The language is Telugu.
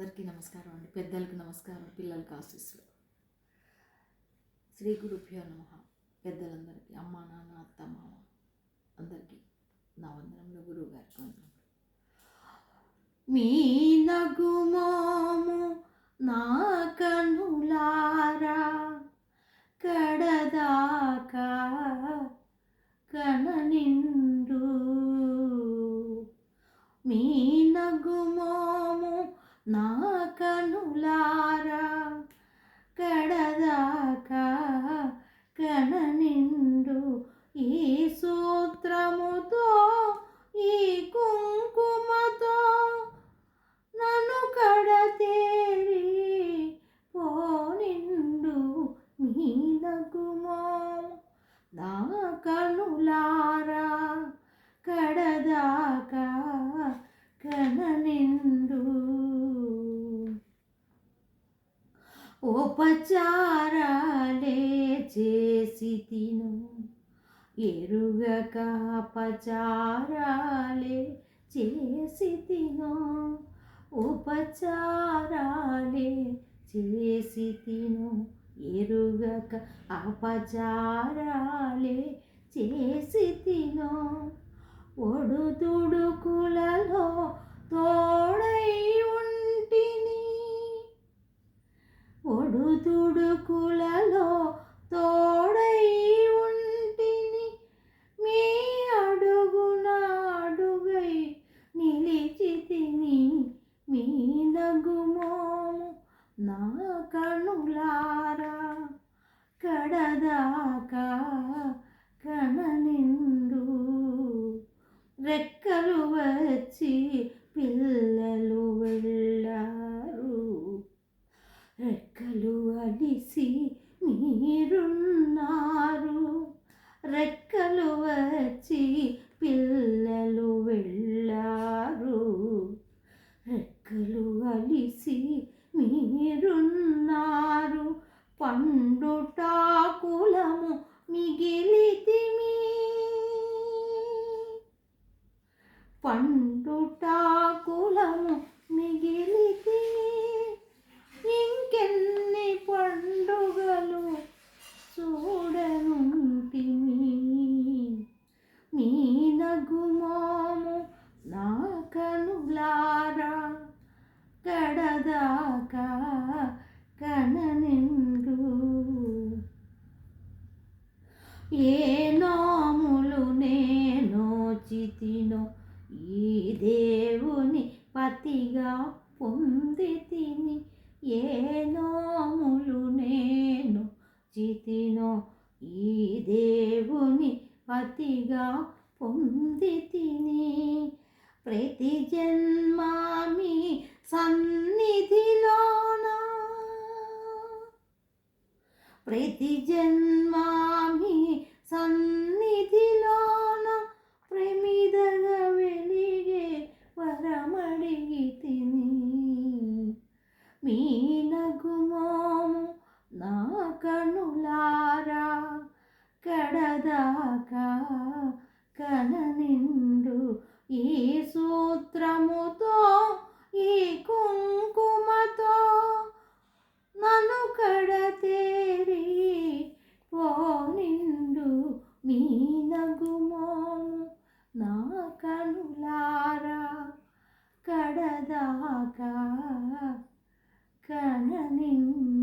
అందరికీ నమస్కారం అండి. పెద్దలకు నమస్కారం, పిల్లలకు ఆశీస్సులు. శ్రీ గురుభ్యో నమః. పెద్దలందరికీ, అమ్మ నాన్న అత్త మామ అందరికీ నా వందనంలో గురువు గారికి వందనం. మీ నగుమోము నా కనులారా కడదాకా కననిండు. మీ నగుమోము నా కనులారా కడదాకా కననిండు. ఈ సూత్రముతో ఈ కుంకుమతో నన్ను కడతేరి పోనిండు. మీ నగుమోము నా కనులారా కడదాకా కననిండు. ఉపచారాలే చేసి తిను ఎరుగక అపచారాలే చేసి తిను. ఉపచారాలే చేసి తిను ఎరుగక అపచారాలే చేసి తిను. ఒడుదుడుకులలో తోడై ఉంటిని, ఒడుదుడుకులలో తోడై ఉంటిని. మీ అడుగున అడుగై నిలిచితిని. మీ నగుమోము నా కనులారా కడదాకా కననిండు. రెక్కలు వచ్చి పిల్లలు వెళ్ళారు, రెక్కలు అలిసి మీరున్నారు. రెక్కలు వచ్చి పిల్లలు వెళ్ళారు, రెక్కలు అలిసి మీరున్నారు. పండుటాకులము మిగిలితిమి, పండుటాకులము మిగిలితిమి. ఇంకెన్ని పండుగలు చూడనుంటిమి. మీ నగుమోము నా కనులారా కడదాకా కననిండు. ఏ నోములు నేనోచితినో ఈ దేవుని పతిగా పొందితిని. ఏ నోములు నేను చితినో ఈ దేవుని పతిగా పొందితిని. ప్రతి జన్మ మీ సన్నిధిలోన, ప్రతి జన్మ మీ సన్నిధిలోన ప్రమిదగా వెలిగే వరమడిగితిని. మీ నగుమోము నా కనులారా కడదాకా కననిండు. ఈ సూత్రముతో ఈ కుంకుమతో నన్ను కడతేరి పోనిండు. మీ నగుమోము నా కనులారా కడదాకా కననిండు.